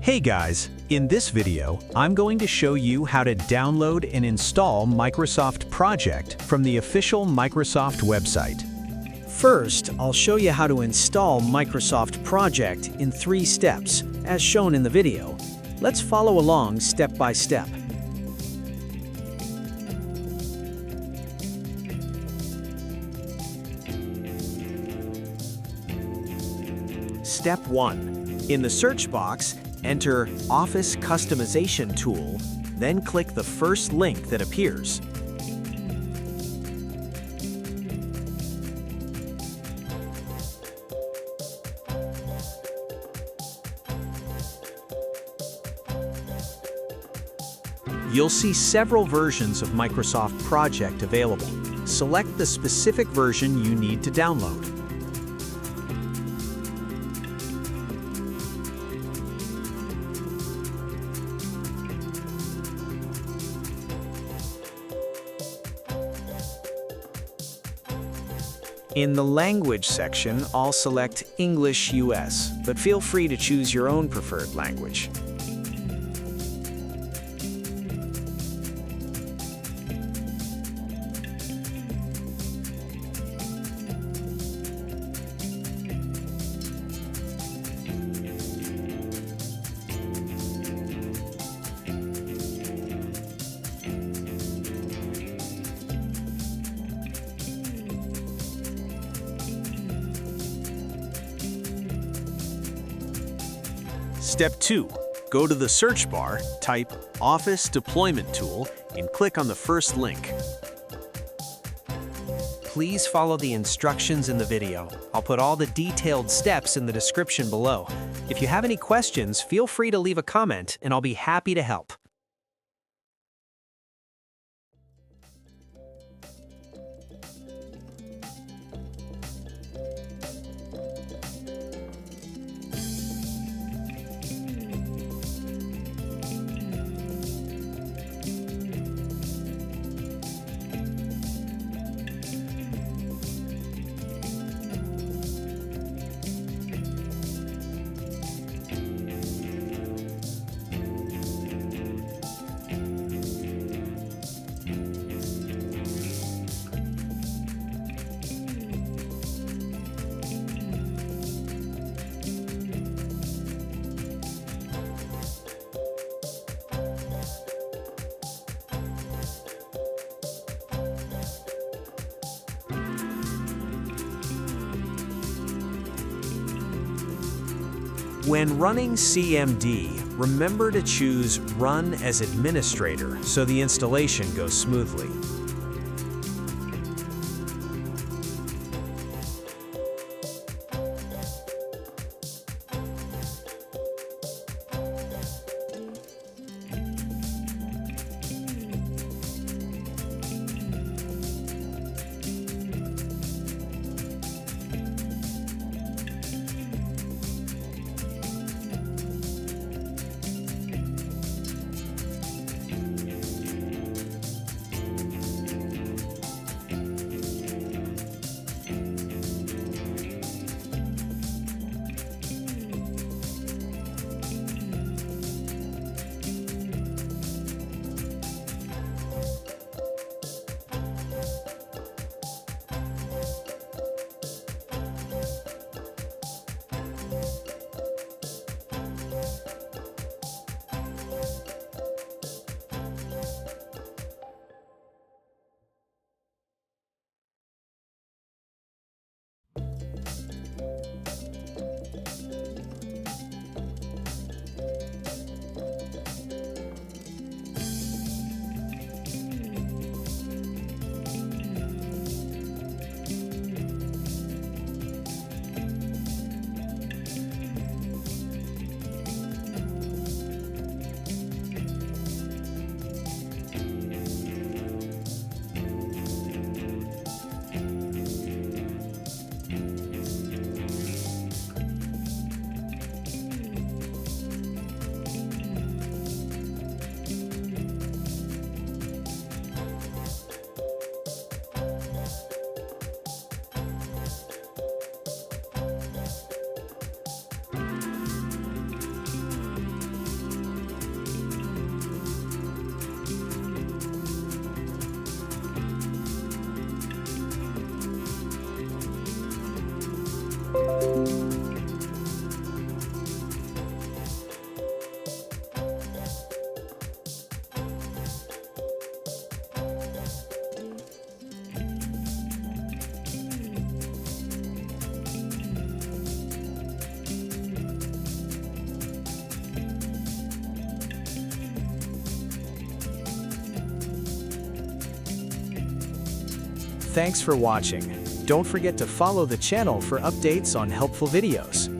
Hey guys, in this video, I'm going to show you how to download and install Microsoft Project from the official Microsoft website. First, I'll show you how to install Microsoft Project in 3 steps, as shown in the video. Let's follow along step by step. Step 1. In the search box, enter Office Customization Tool, then click the first link that appears. You'll see several versions of Microsoft Project available. Select the specific version you need to download. In the Language section, I'll select English US, but feel free to choose your own preferred language. Step 2. Go to the search bar, type Office Deployment Tool, and click on the first link. Please follow the instructions in the video. I'll put all the detailed steps in the description below. If you have any questions, feel free to leave a comment, and I'll be happy to help. When running CMD, remember to choose Run as Administrator so the installation goes smoothly. Thanks for watching. Don't forget to follow the channel for updates on helpful videos.